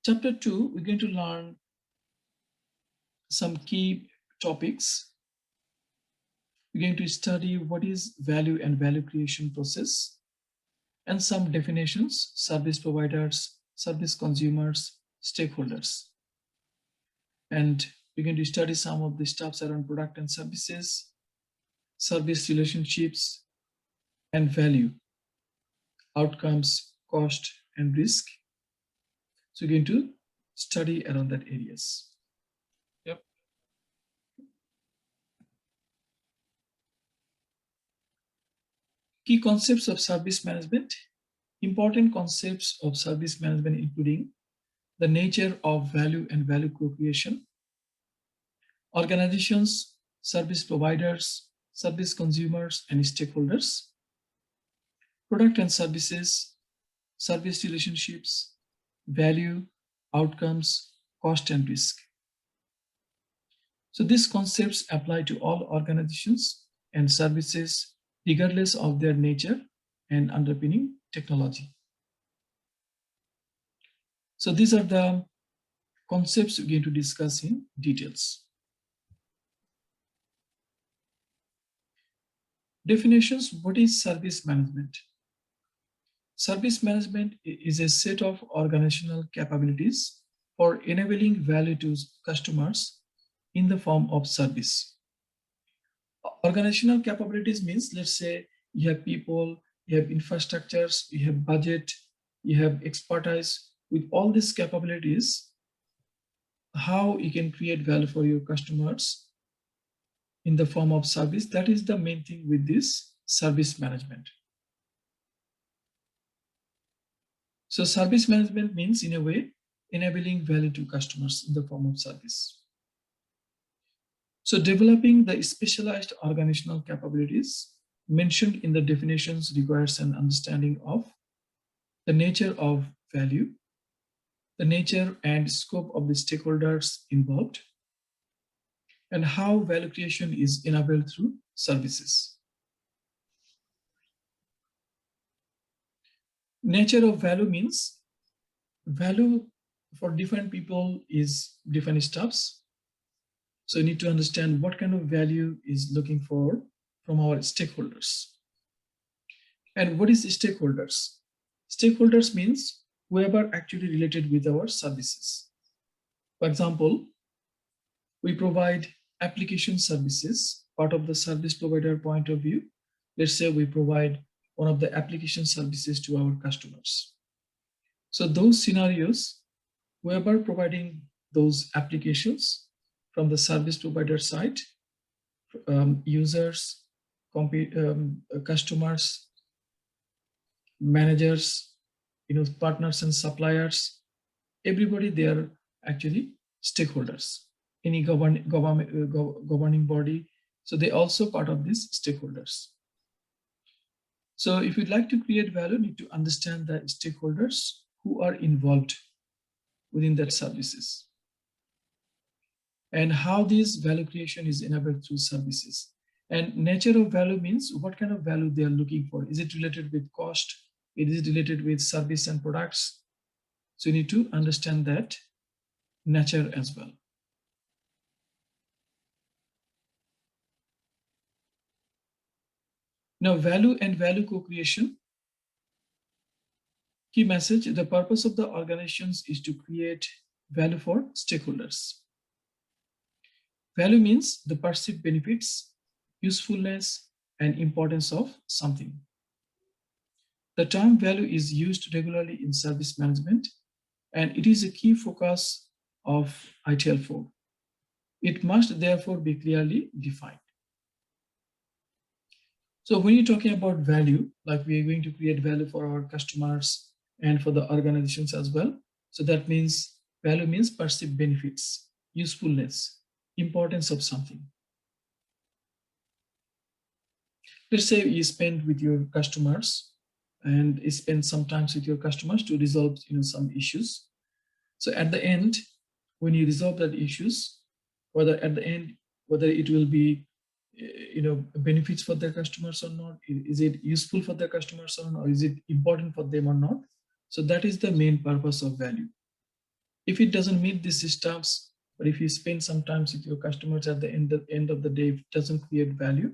Chapter 2, we're going to learn some key topics. We're going to study what is value and value creation process and some definitions, service providers, service consumers, stakeholders. And we're going to study some of the stuffs around product and services, service relationships, and value, outcomes, cost, and risk. So we're going to study around that areas. Yep. Key concepts of service management. Important concepts of service management including the nature of value and value co-creation, organizations, service providers, service consumers, and stakeholders, product and services, service relationships, value, outcomes, cost, and risk. So these concepts apply to all organizations and services regardless of their nature and underpinning technology. So these are the concepts we're going to discuss in details. Definitions. What is service management? Service management is a set of organizational capabilities for enabling value to customers in the form of service. Organizational capabilities means, let's say you have people, you have infrastructures, you have budget, you have expertise. With all these capabilities, how you can create value for your customers in the form of service, that is the main thing with this service management. So service management means, in a way, enabling value to customers in the form of service. So developing the specialized organizational capabilities mentioned in the definitions requires an understanding of the nature of value, the nature and scope of the stakeholders involved, and how value creation is enabled through services. Nature of value means value for different people is different stuffs. So you need to understand what kind of value is looking for from our stakeholders. And what is stakeholders? Stakeholders means whoever actually related with our services. For example, we provide application services, part of the service provider point of view. Let's say we provide one of the application services to our customers. So those scenarios, whoever providing those applications from the service provider side, users, customers, managers, partners and suppliers, everybody, they are actually stakeholders. Any governing body, so they also part of these stakeholders. So if you'd like to create value, you need to understand the stakeholders who are involved within that services and how this value creation is enabled through services. And nature of value means what kind of value they are looking for. Is it related with cost? Is it related with service and products? So you need to understand that nature as well. Now, value and value co-creation. Key message: the purpose of the organizations is to create value for stakeholders. Value means the perceived benefits, usefulness, and importance of something. The term value is used regularly in service management, and it is a key focus of ITIL 4. It must therefore be clearly defined. So when you're talking about value, like we are going to create value for our customers and for the organizations as well. So that means value means perceived benefits, usefulness, importance of something. Let's say you spend with your customers and you spend some time with your customers to resolve some issues. So at the end, when you resolve that issues, whether it will be benefits for their customers or not, is it useful for their customers or not, or is it important for them or not? So that is the main purpose of value. If it doesn't meet these steps, or if you spend some time with your customers at the end of the day, it doesn't create value.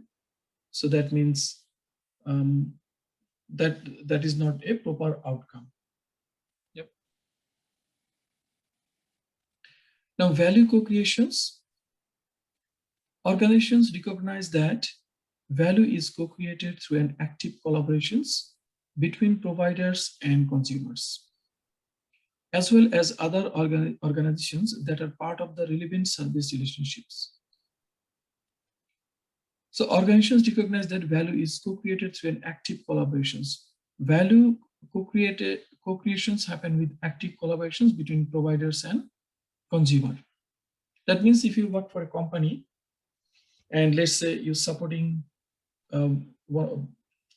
So that means that is not a proper outcome. Yep. Now, value co-creations. Organizations recognize that value is co-created through an active collaborations between providers and consumers, as well as other organizations that are part of the relevant service relationships. So organizations recognize that value is co-created through an active collaborations. Value co-creations happen with active collaborations between providers and consumer. That means if you work for a company and let's say you're supporting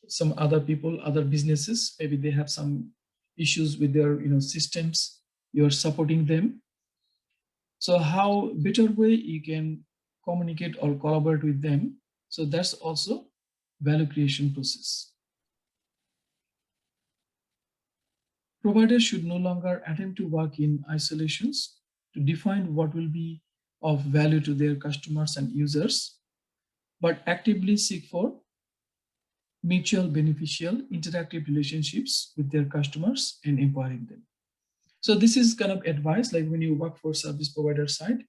some other people, other businesses, maybe they have some issues with their systems, you're supporting them. So how better way you can communicate or collaborate with them. So that's also value creation process. Providers should no longer attempt to work in isolations to define what will be of value to their customers and users, but actively seek for mutual beneficial interactive relationships with their customers and empowering them. So this is kind of advice, like when you work for service provider side,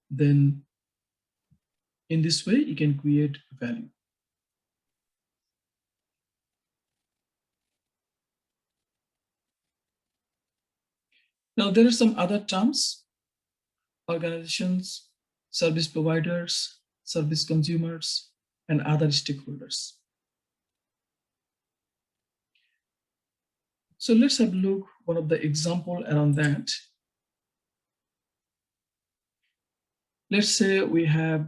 then in this way you can create value. Now there are some other terms: organizations, service providers, service consumers, and other stakeholders. So let's have a look one of the example around that. Let's say we have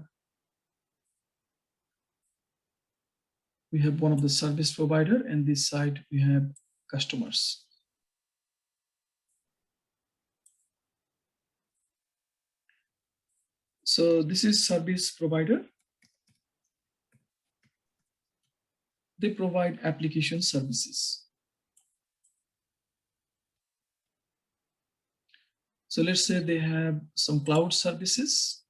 one of the service provider, and this side we have customers. So this is service provider. They provide application services. So let's say they have some cloud services.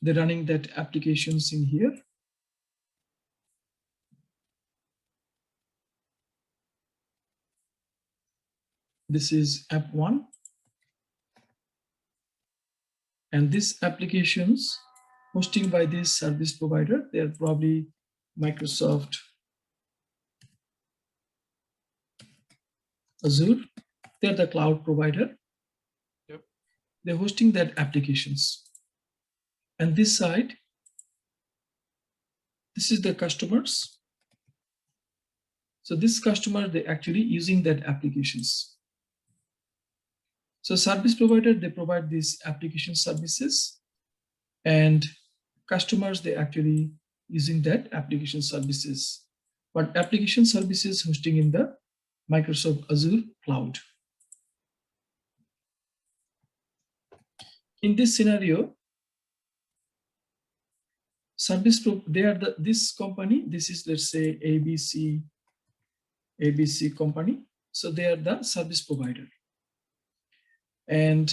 They're running that applications in here. This is app one. And these applications hosting by this service provider, they're probably Microsoft Azure. They're the cloud provider. Yep. They're hosting that applications. And this side, this is the customers. So this customer, they're actually using that applications. So service provider, they provide these application services, and customers, they actually using that application services. But application services hosting in the Microsoft Azure cloud. In this scenario, they are this company. This is, let's say, ABC company. So they are the service provider. And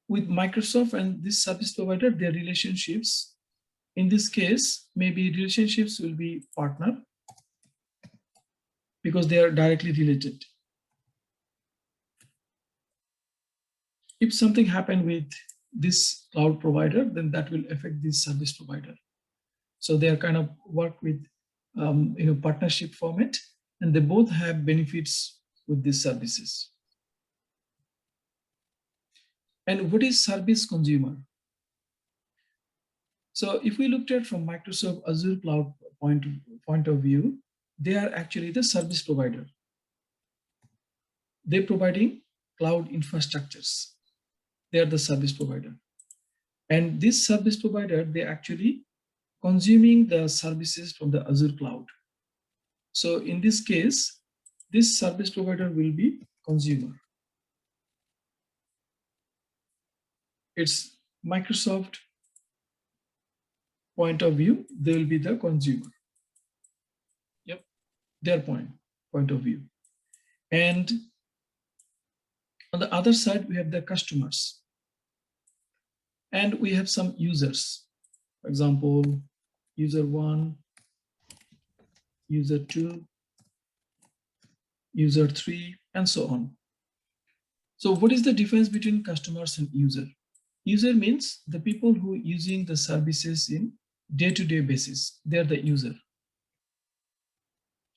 with Microsoft and this service provider, their relationships, in this case, maybe relationships will be partner because they are directly related. If something happened with this cloud provider, then that will affect this service provider. So they are kind of work with partnership format, and they both have benefits with these services. And what is service consumer? So if we looked at from Microsoft Azure cloud point of view, they are actually the service provider. They're providing cloud infrastructures. They are the service provider. And this service provider, they actually consuming the services from the Azure cloud. So in this case, this service provider will be consumer. It's Microsoft point of view, they will be the consumer. Yep, their point of view. And On the other side, we have the customers, and we have some users. For example, user 1, user 2, user 3, and so on. So what is the difference between customers and user? User means the people who are using the services in day-to-day basis. They are the user.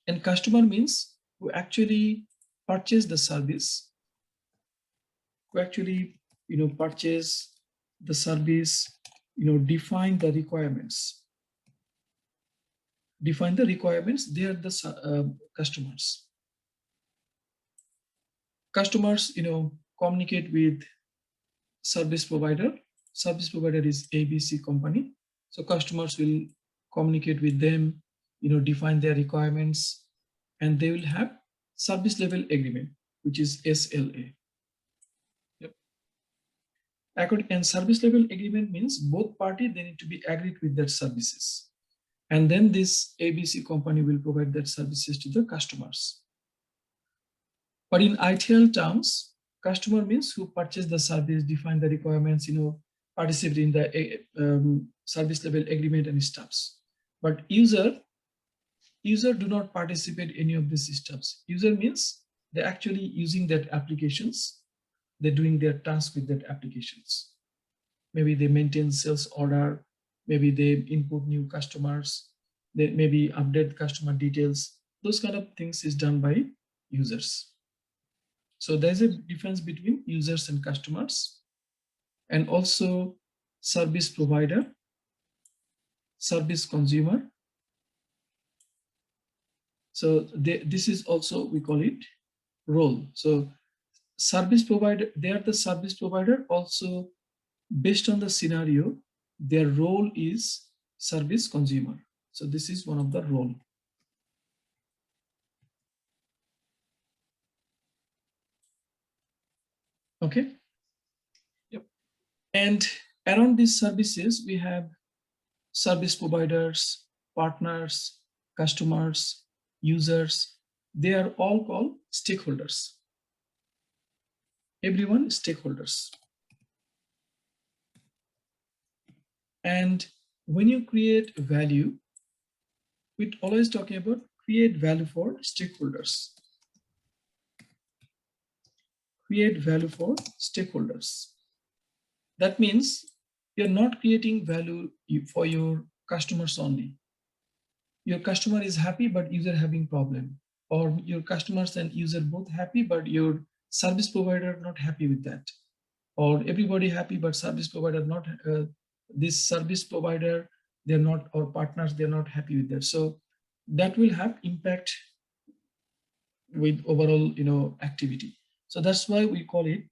And customer means who actually purchase the service, who actually purchase the service, define the requirements. Define the requirements. They are the customers. Customers, communicate with service provider. Service provider is ABC company. So customers will communicate with them, define their requirements, and they will have service level agreement, which is SLA. Yep. And service level agreement means both parties, they need to be agreed with their services. And then this ABC company will provide that services to the customers. But in ITIL terms, customer means who purchase the service, define the requirements, participate in the service level agreement and stuffs. But user do not participate any of these steps. User means they're actually using that applications. They're doing their task with that applications. Maybe they maintain sales order. Maybe they input new customers. They maybe update customer details. Those kind of things is done by users. So there's a difference between users and customers, and also service provider, service consumer. So this is also, we call it role. So service provider, they are the service provider. Also, based on the scenario, their role is service consumer. So this is one of the role. Okay. Yep. And around these services, we have service providers, partners, customers, users. They are all called stakeholders. Everyone is stakeholders. And when you create value, we're always talking about create value for stakeholders. Create value for stakeholders. That means you're not creating value for your customers only. Your customer is happy, but user having problem. Or your customers and user both happy, but your service provider not happy with that. Or everybody happy, but service provider not, this service provider, they're not, or partners, they're not happy with that. So that will have impact with overall, activity. So that's why we call it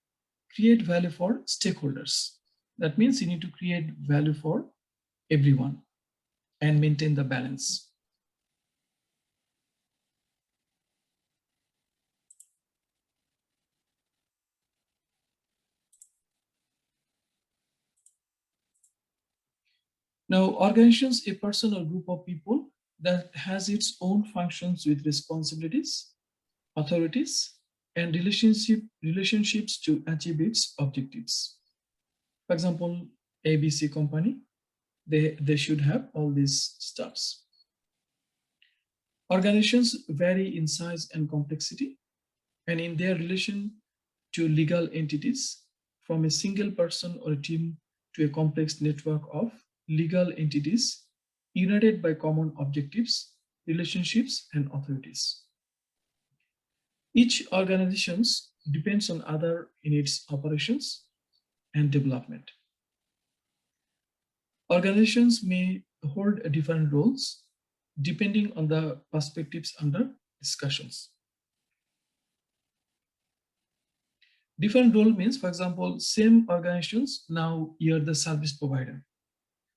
create value for stakeholders. That means you need to create value for everyone and maintain the balance. Now, organizations, a person or group of people that has its own functions with responsibilities, authorities, and relationships to achieve its objectives. For example, ABC company, they should have all these stuffs. Organizations vary in size and complexity, and in their relation to legal entities, from a single person or a team to a complex network of legal entities united by common objectives, relationships, and authorities. Each organization depends on other in its operations and development. Organizations may hold different roles depending on the perspectives under discussions. Different role means, for example, same organizations, now you're the service provider.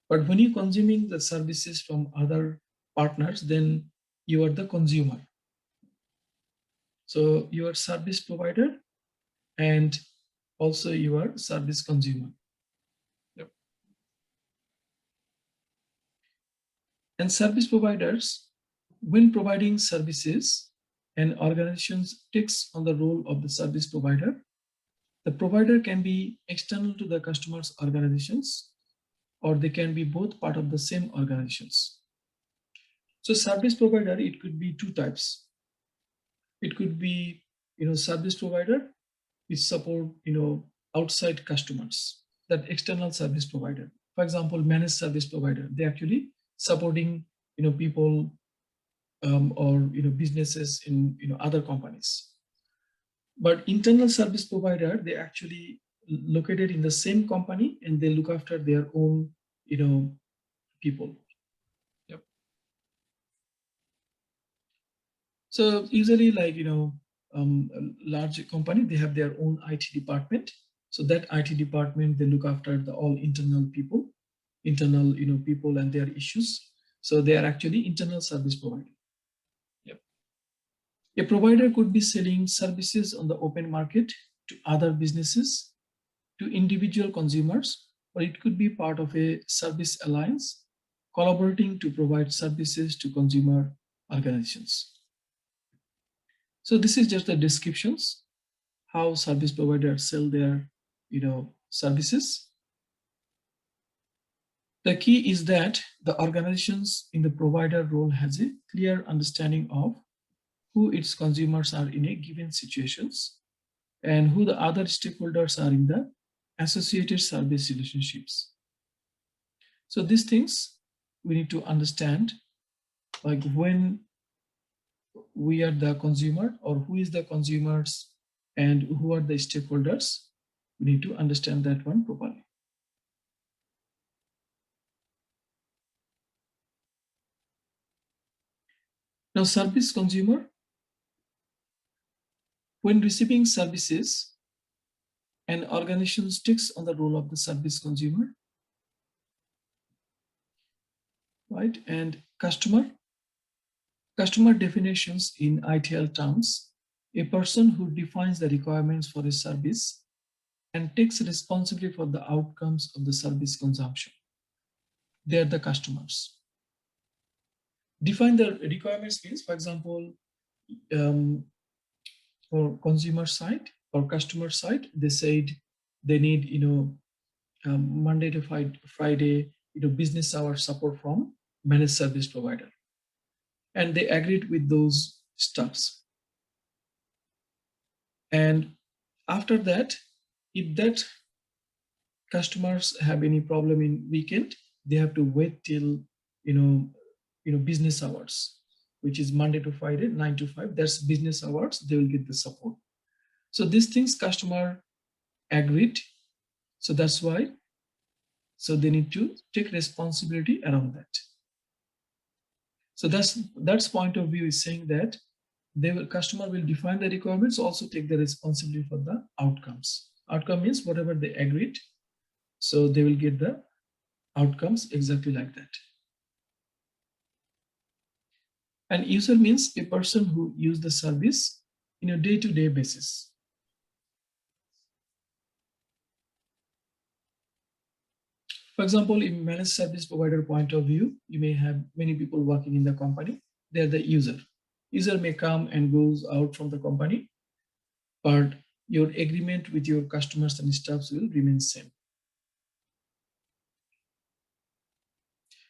But when you're consuming the services from other partners, then you are the consumer. So you are service provider and also you are service consumer. Yep. And service providers, when providing services, an organization takes on the role of the service provider The provider can be external to the customer's organizations, or they can be both part of the same organizations. So service provider, it could be two types. It could be, service provider which support, outside customers, that external service provider. For example, managed service provider, they actually supporting, people or businesses in other companies. But internal service provider, they actually located in the same company and they look after their own, people. Yep. So usually, like a large company, they have their own IT department. So that IT department, they look after the all internal people, people and their issues. So they are actually internal service provider. Yep. A provider could be selling services on the open market to other businesses, to individual consumers, or it could be part of a service alliance collaborating to provide services to consumer organizations. So this is just the descriptions how service providers sell their services. The key is that the organizations in the provider role has a clear understanding of who its consumers are in a given situations and who the other stakeholders are in the associated service relationships. So these things we need to understand, like when we are the consumer or who is the consumers and who are the stakeholders, we need to understand that one properly. Now, service consumer, when receiving services, an organization takes on the role of the service consumer, right? And customer definitions in ITIL terms, a person who defines the requirements for a service and takes responsibility for the outcomes of the service consumption. They are the customers. Define the requirements means, for example, for consumer side or customer side, they said they need, Monday to Friday, business hour support from managed service provider. And they agreed with those stuffs. And after that, if that customers have any problem in weekend, they have to wait till, business hours, which is Monday to Friday, 9 to 5. That's business hours. They will get the support. So these things customer agreed. So that's why. So they need to take responsibility around that. So that's point of view is saying that customer will define the requirements, also take the responsibility for the outcomes. Outcome means whatever they agreed. So they will get the outcomes exactly like that. And user means a person who use the service in a day-to-day basis. For example, in managed service provider point of view, you may have many people working in the company. They're the user. User may come and goes out from the company, but your agreement with your customers and staffs will remain same.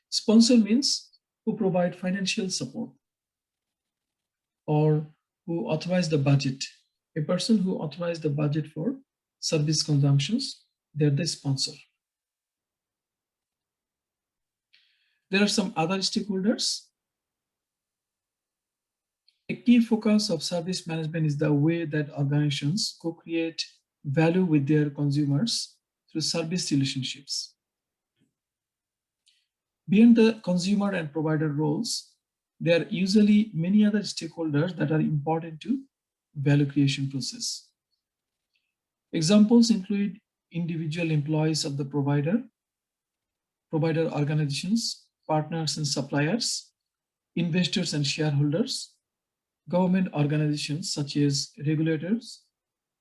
Sponsor means who provide financial support or who authorize the budget. A person who authorizes the budget for service consumptions, they're the sponsor. There are some other stakeholders. A key focus of service management is the way that organizations co-create value with their consumers through service relationships. Beyond the consumer and provider roles, there are usually many other stakeholders that are important to value creation process. Examples include individual employees of the provider organizations, partners and suppliers, investors and shareholders, government organizations such as regulators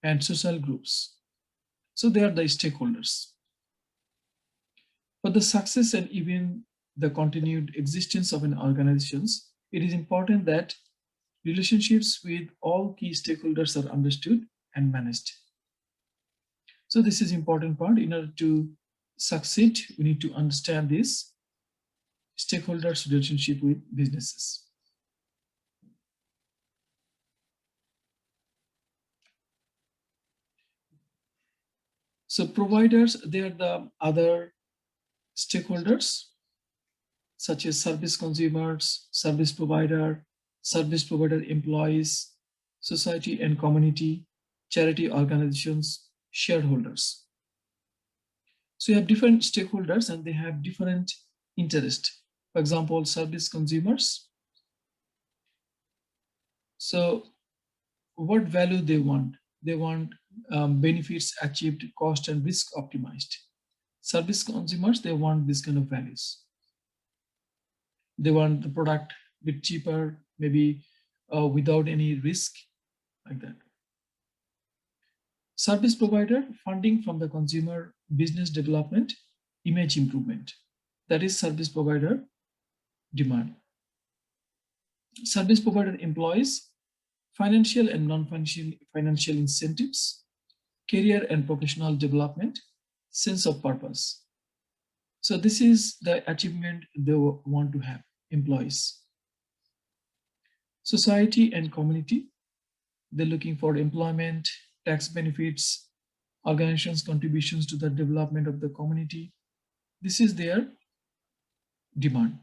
and social groups. So they are the stakeholders. For the success and even the continued existence of an organization, it is important that relationships with all key stakeholders are understood and managed. So this is important part. In order to succeed, we need to understand this stakeholders relationship with businesses. So providers, they are the other stakeholders such as service consumers, service provider employees, society and community, charity organizations, shareholders. So you have different stakeholders and they have different interest. For example, service consumers. So what value they want? They want benefits achieved, cost and risk optimized. Service consumers, they want this kind of values. They want the product a bit cheaper, maybe without any risk, like that. Service provider, funding from the consumer, business development, image improvement. That is service provider demand. Service provider employs financial and non-financial financial incentives, career and professional development, sense of purpose. So this is the achievement they want to have, employees. Society and community, they're looking for employment, tax benefits, organizations' contributions to the development of the community. This is their demand.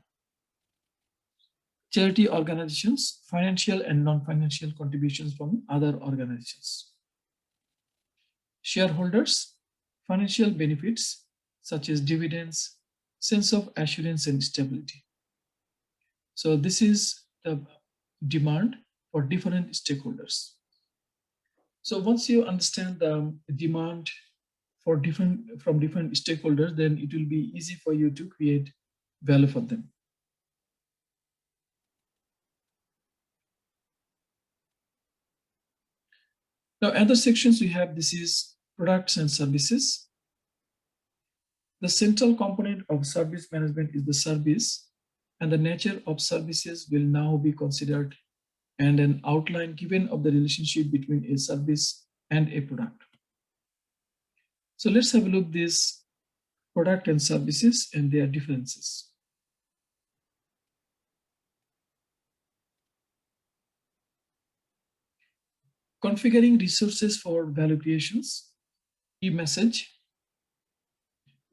Charity organizations, financial and non-financial contributions from other organizations. Shareholders, financial benefits such as dividends, sense of assurance and stability. So this is the demand for different stakeholders. So once you understand the demand for different stakeholders, then it will be easy for you to create value for them. Now, other sections we have, this is products and services. The central component of service management is the service, and the nature of services will now be considered and an outline given of the relationship between a service and a product. So let's have a look at this product and services and their differences. Configuring resources for value creations. Key message.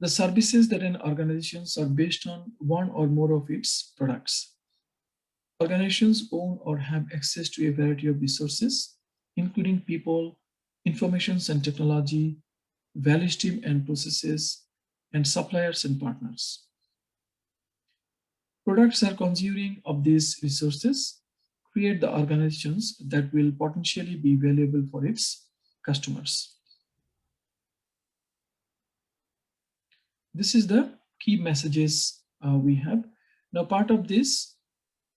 The services that an organization are based on one or more of its products. Organizations own or have access to a variety of resources, including people, informations and technology, value stream and processes, and suppliers and partners. Products are conjuring of these resources, create the organizations that will potentially be valuable for its customers. This is the key messages we have. Now, part of this,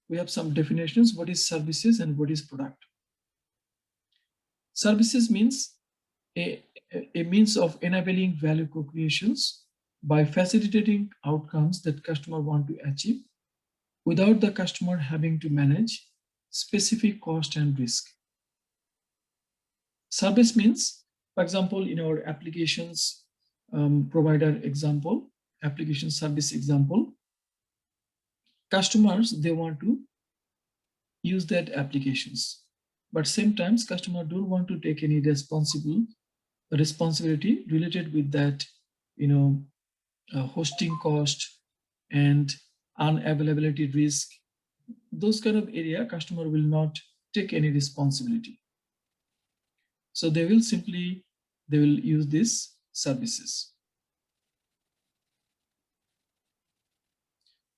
we have some definitions. What is services and what is product? Services means a means of enabling value co-creations by facilitating outcomes that customer want to achieve without the customer having to manage specific cost and risk. Service means, for example, in our applications provider example, application service example, customers, they want to use that applications, but sometimes customer don't want to take any responsibility related with that, hosting cost and unavailability risk. Those kind of area, customer will not take any responsibility. So they will use these services.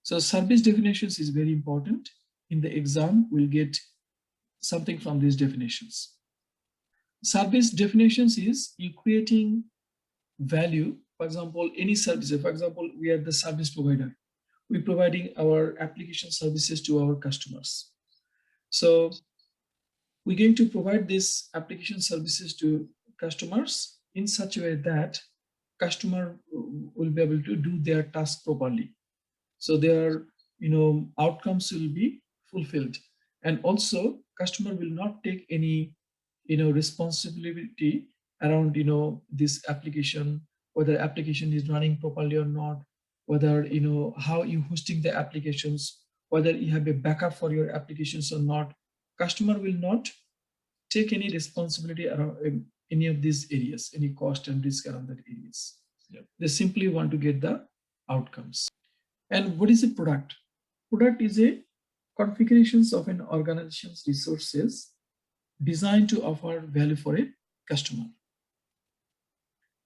So service definitions is very important. In the exam, we'll get something from these definitions. Service definitions is you creating value. For example, any service. For example, we are the service provider. We're providing our application services to our customers. So we're going to provide these application services to customers in such a way that customer will be able to do their task properly. So their outcomes will be fulfilled. And also customer will not take any responsibility around this application, whether application is running properly or not, whether how you hosting the applications, whether you have a backup for your applications or not. Customer will not take any responsibility around any of these areas, any cost and risk around that areas. Yep. They simply want to get the outcomes. And what is a product? Product is a configurations of an organization's resources designed to offer value for a customer.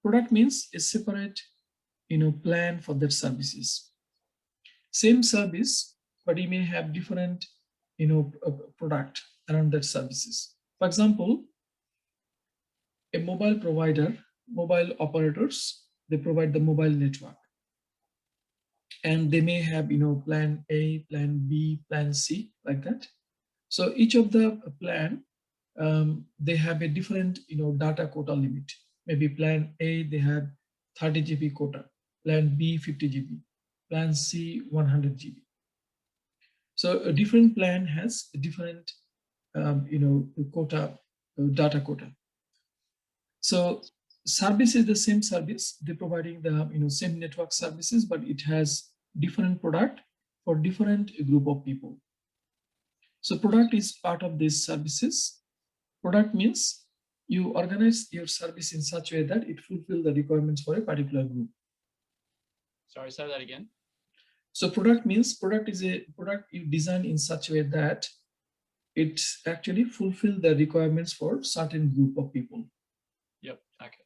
Product means a separate plan for their services. Same service, but you may have different product around that services. For example, a mobile provider, mobile operators, they provide the mobile network, and they may have plan A, plan B, plan C, like that. So each of the plan, they have a different data quota limit. Maybe plan A, they have 30 GB quota, plan B 50 GB, plan C 100 GB. So a different plan has a different quota, data quota. So service is the same service, they're providing the same network services, but it has different product for different group of people. So product is part of these services. Product means you organize your service in such a way that it fulfills the requirements for a particular group. Sorry, say that again. So product means product is a product you design in such a way that it actually fulfills the requirements for certain group of people. Yep. Okay.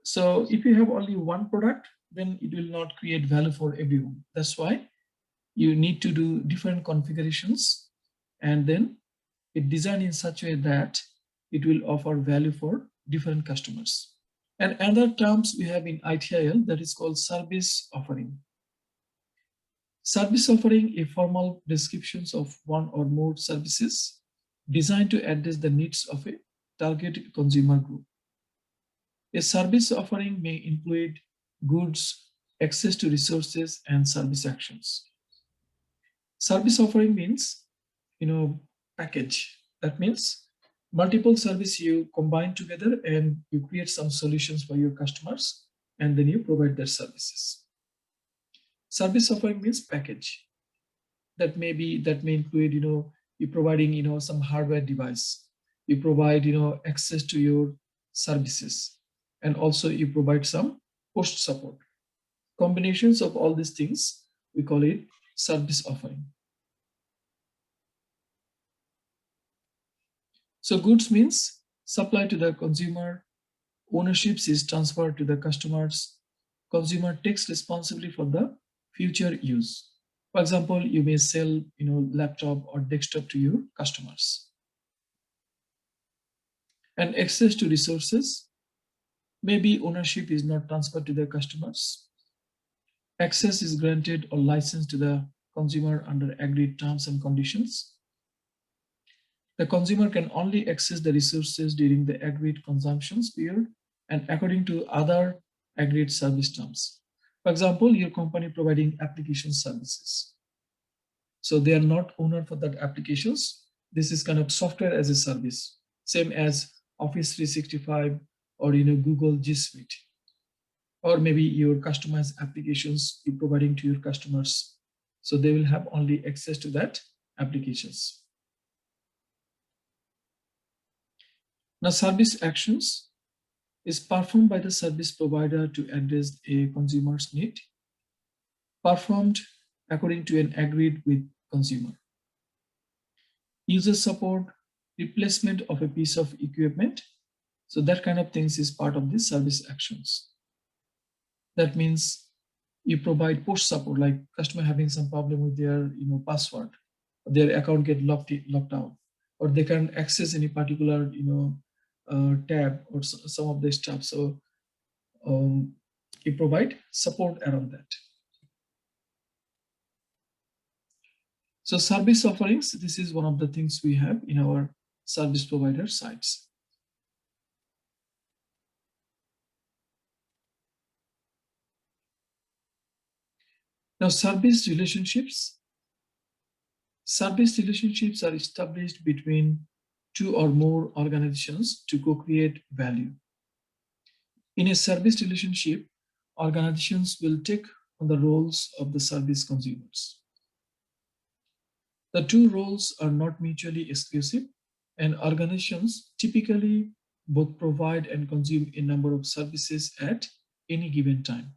So if you have only one product, then it will not create value for everyone. That's why you need to do different configurations, and then it designed in such a way that it will offer value for different customers. And other terms we have in ITIL, that is called service offering. Service offering, a formal descriptions of one or more services designed to address the needs of a target consumer group. A service offering may include goods, access to resources, and service actions. Service offering means, package. That means multiple service you combine together and you create some solutions for your customers, and then you provide their services. Service offering means package. That may include, you providing, some hardware device. You provide, access to your services, and also you provide some post support. Combinations of all these things, we call it service offering. So goods means supply to the consumer, ownership is transferred to the customers, consumer takes responsibility for the future use. For example, you may sell laptop or desktop to your customers. And access to resources, maybe ownership is not transferred to the customers. Access is granted or licensed to the consumer under agreed terms and conditions. The consumer can only access the resources during the agreed consumptions period and according to other agreed service terms. For example, your company providing application services. So they are not owner for that applications. This is kind of software as a service, same as Office 365 or Google G Suite. Or maybe your customized applications you're providing to your customers. So they will have only access to that applications. Now, service actions is performed by the service provider to address a consumer's need, performed according to an agreed with consumer. User support, replacement of a piece of equipment. So that kind of things is part of the service actions. That means you provide push support, like customer having some problem with their password, their account get locked out, or they can't access any particular tab or some of the stuff. So you provide support around that. So service offerings, this is one of the things we have in our service provider sites. Now, service relationships. Service relationships are established between two or more organizations to co-create value. In a service relationship, organizations will take on the roles of the service consumers. The two roles are not mutually exclusive, and organizations typically both provide and consume a number of services at any given time.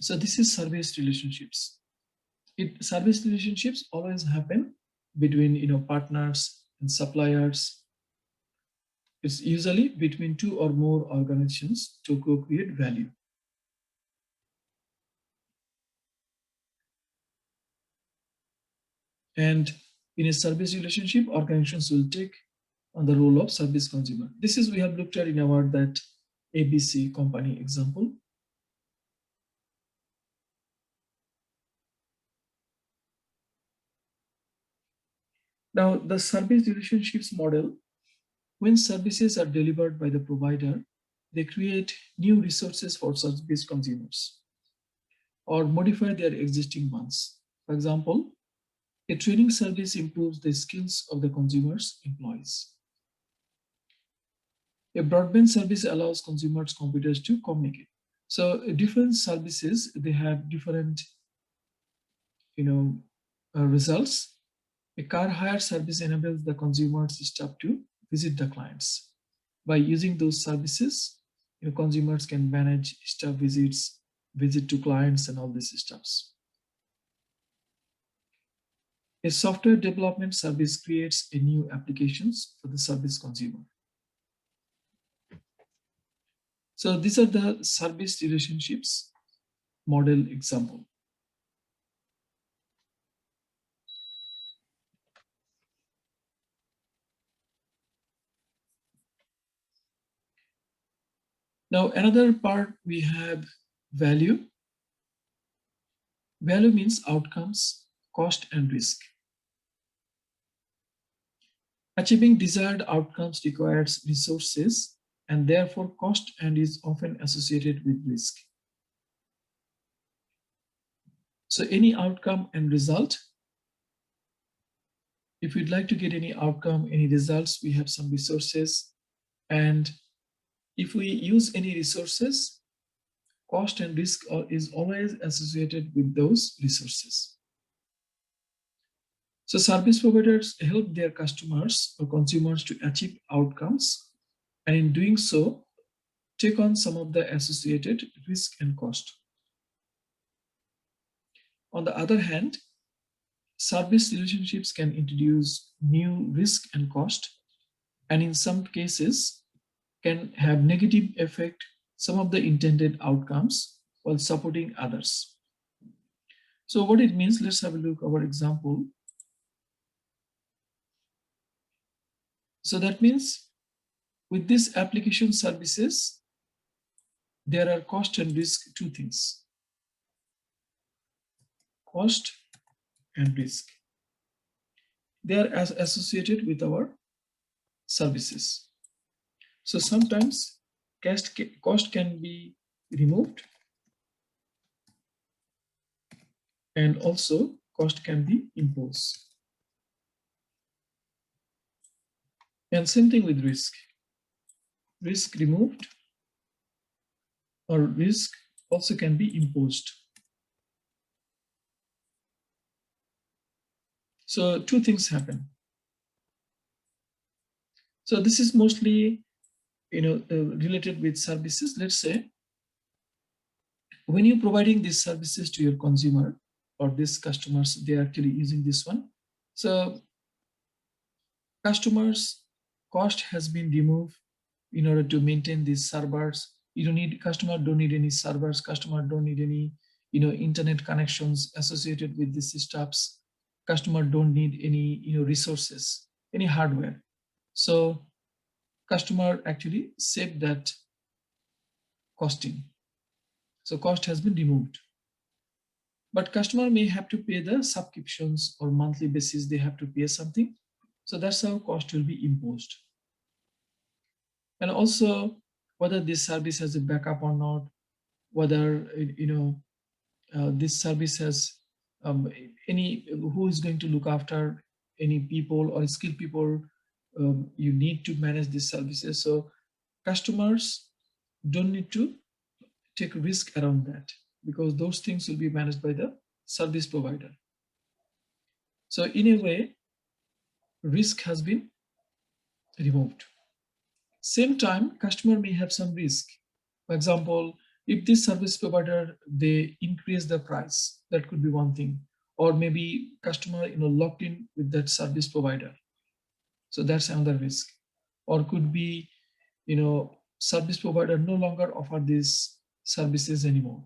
So this is service relationships. Service relationships always happen between partners and suppliers. It's usually between two or more organizations to co-create value. And in a service relationship, organizations will take on the role of service consumer. This is we have looked at in our that ABC company example. Now, the service relationships model, when services are delivered by the provider, they create new resources for service consumers or modify their existing ones. For example, a training service improves the skills of the consumer's employees. A broadband service allows consumers' computers to communicate. So different services, they have different, results. A car hire service enables the consumer's staff to visit the clients. By using those services, consumers can manage staff visits, visit to clients, and all these stuffs. A software development service creates a new applications for the service consumer. So these are the service relationships model example. Now another part we have value. Value means outcomes, cost, and risk. Achieving desired outcomes requires resources and therefore cost and is often associated with risk. So any outcome and result, if we'd like to get any outcome, any results, we have some resources. And if we use any resources, cost and risk is always associated with those resources. So service providers help their customers or consumers to achieve outcomes, and in doing so, take on some of the associated risk and cost. On the other hand, service relationships can introduce new risk and cost, and in some cases can have negative effect some of the intended outcomes while supporting others. So what it means, let's have a look at our example. So that means with these application services, there are cost and risk, two things. Cost and risk. They are associated with our services. So sometimes cost can be removed and also cost can be imposed. And same thing with risk. Risk removed or risk also can be imposed. So two things happen. So this is mostly related with services. Let's say when you're providing these services to your consumer or these customers, they're actually using this one. So customers' cost has been removed in order to maintain these servers. Customer don't need any servers, customer don't need any internet connections associated with these stuffs. Customer don't need any resources, any hardware. So customer actually save that costing. So cost has been removed. But customer may have to pay the subscriptions or monthly basis, they have to pay something. So that's how cost will be imposed. And also whether this service has a backup or not, whether this service has any who is going to look after any people or skilled people you need to manage these services. So customers don't need to take risk around that because those things will be managed by the service provider. So in a way, risk has been removed. Same time, customer may have some risk. For example, if this service provider they increase the price, that could be one thing. Or maybe customer locked in with that service provider. So that's another risk. Or could be service provider no longer offer these services anymore.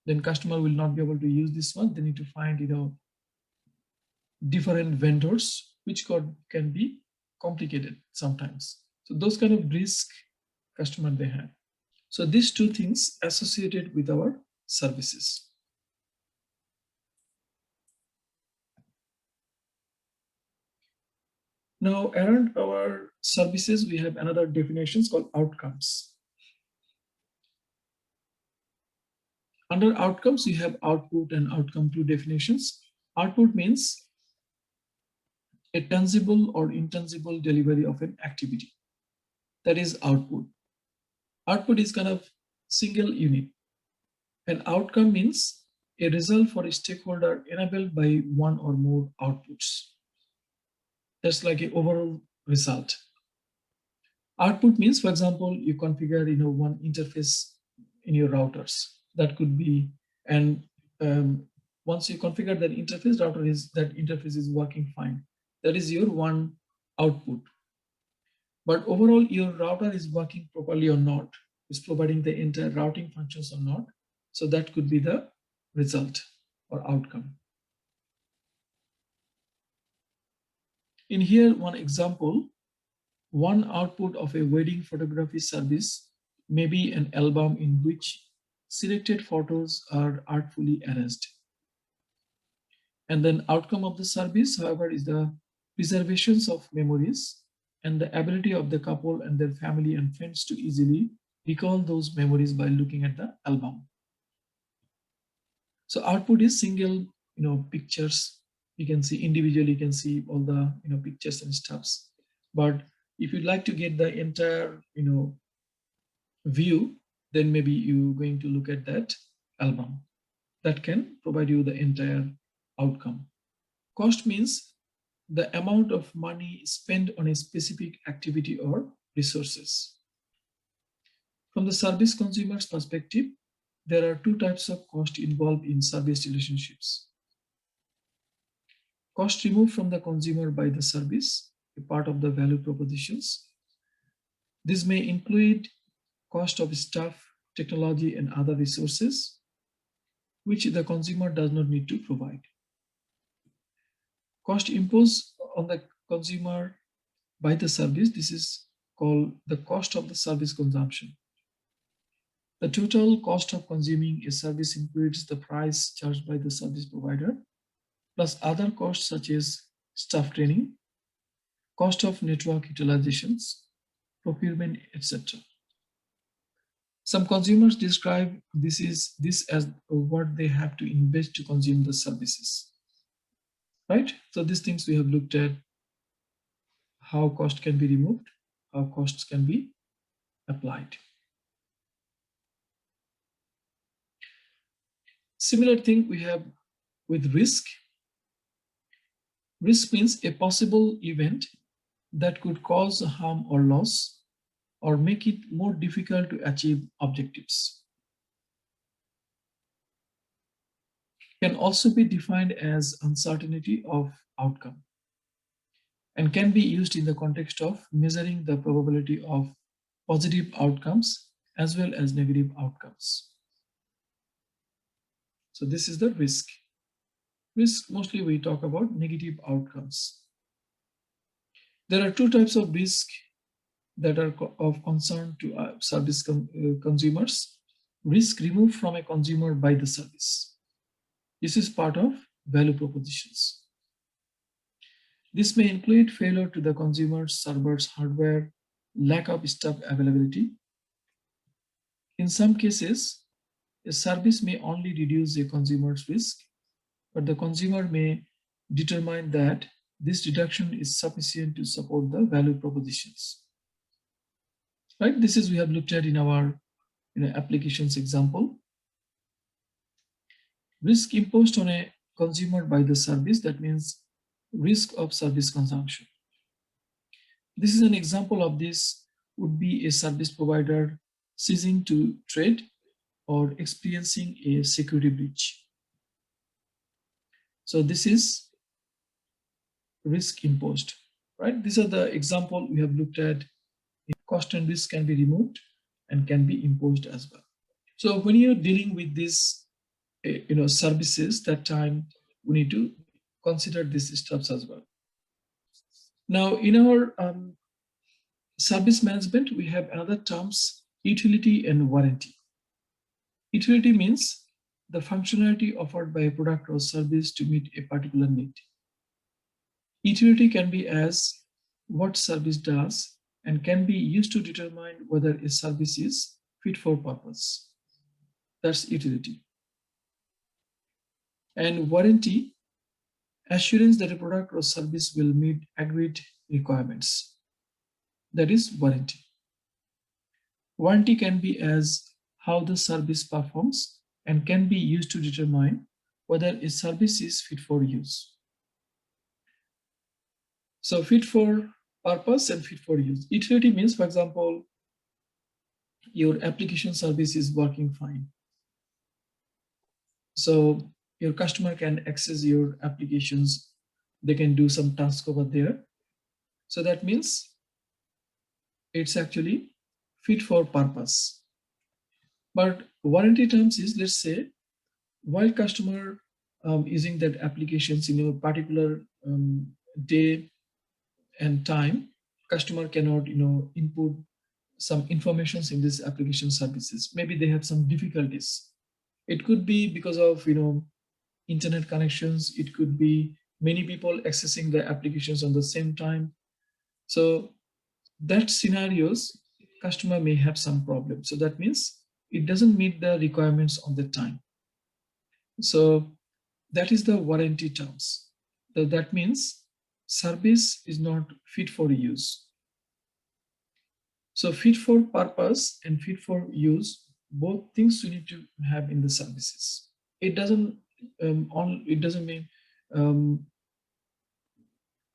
Then customer will not be able to use this one. They need to find different vendors, which can be complicated sometimes. So those kind of risk customer they have. So these two things associated with our services. Now around our services, we have another definitions called outcomes. Under outcomes, we have output and outcome two definitions. Output means a tangible or intangible delivery of an activity. That is output. Output is kind of single unit. An outcome means a result for a stakeholder enabled by one or more outputs. That's like an overall result. Output means, for example, you configure one interface in your routers. That could be, and once you configure that interface is working fine. That is your one output. But overall, your router is working properly or not, is providing the entire routing functions or not. So that could be the result or outcome. In here, one example, one output of a wedding photography service may be an album in which selected photos are artfully arranged. And then outcome of the service, however, is the preservations of memories and the ability of the couple and their family and friends to easily recall those memories by looking at the album. So output is single, pictures. You can see individually, you can see all the, pictures and stuffs. But if you'd like to get the entire, view, then maybe you're going to look at that album. That can provide you the entire outcome. Cost means the amount of money spent on a specific activity or resources. From the service consumer's perspective, there are two types of cost involved in service relationships. Cost removed from the consumer by the service, a part of the value propositions. This may include cost of staff, technology, and other resources, which the consumer does not need to provide. Cost imposed on the consumer by the service, this is called the cost of the service consumption. The total cost of consuming a service includes the price charged by the service provider, plus other costs such as staff training, cost of network utilizations, procurement, etc. Some consumers describe this as what they have to invest to consume the services. Right? So these things we have looked at how cost can be removed, how costs can be applied. Similar thing we have with risk. Risk means a possible event that could cause harm or loss or make it more difficult to achieve objectives. Can also be defined as uncertainty of outcome and can be used in the context of measuring the probability of positive outcomes as well as negative outcomes. So this is the risk. Risk, mostly we talk about negative outcomes. There are two types of risk that are of concern to service consumers. Risk removed from a consumer by the service. This is part of value propositions. This may include failure to the consumer's server's hardware, lack of staff availability. In some cases, a service may only reduce a consumer's risk but the consumer may determine that this reduction is sufficient to support the value propositions. Right? This is we have looked at in our applications example. Risk imposed on a consumer by the service, that means risk of service consumption. This is an example of this would be a service provider ceasing to trade or experiencing a security breach. So this is risk imposed, right? These are the example we have looked at. Cost and risk can be removed and can be imposed as well. So when you're dealing with these, services, that time we need to consider these steps as well. Now, in our service management, we have another terms, utility and warranty. Utility means the functionality offered by a product or service to meet a particular need. Utility can be as what service does and can be used to determine whether a service is fit for purpose. That's utility. And warranty, assurance that a product or service will meet agreed requirements. That is warranty. Warranty can be as how the service performs and can be used to determine whether a service is fit for use. So fit for purpose and fit for use. Utility means, for example, your application service is working fine. So your customer can access your applications. They can do some task over there. So that means it's actually fit for purpose. But warranty terms is, let's say, while customer using that applications in a particular day and time, customer cannot input some informations in these application services. Maybe they have some difficulties. It could be because of internet connections. It could be many people accessing the applications on the same time. So that scenarios, customer may have some problem. So that means it doesn't meet the requirements on the time. So that is the warranty terms. That means service is not fit for use. So fit for purpose and fit for use, both things you need to have in the services. It doesn't mean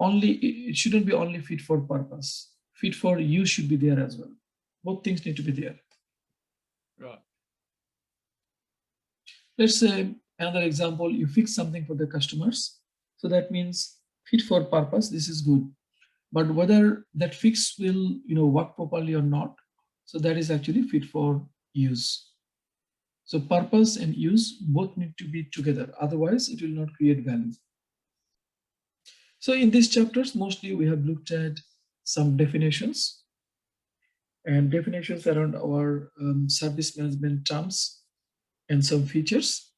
only, it shouldn't be only fit for purpose. Fit for use should be there as well. Both things need to be there. Right. Let's say another example, you fix something for the customers. So that means fit for purpose, this is good. But whether that fix will work properly or not, so that is actually fit for use. So purpose and use both need to be together, otherwise it will not create value. So in these chapters, mostly we have looked at some definitions and definitions around our service management terms and some features.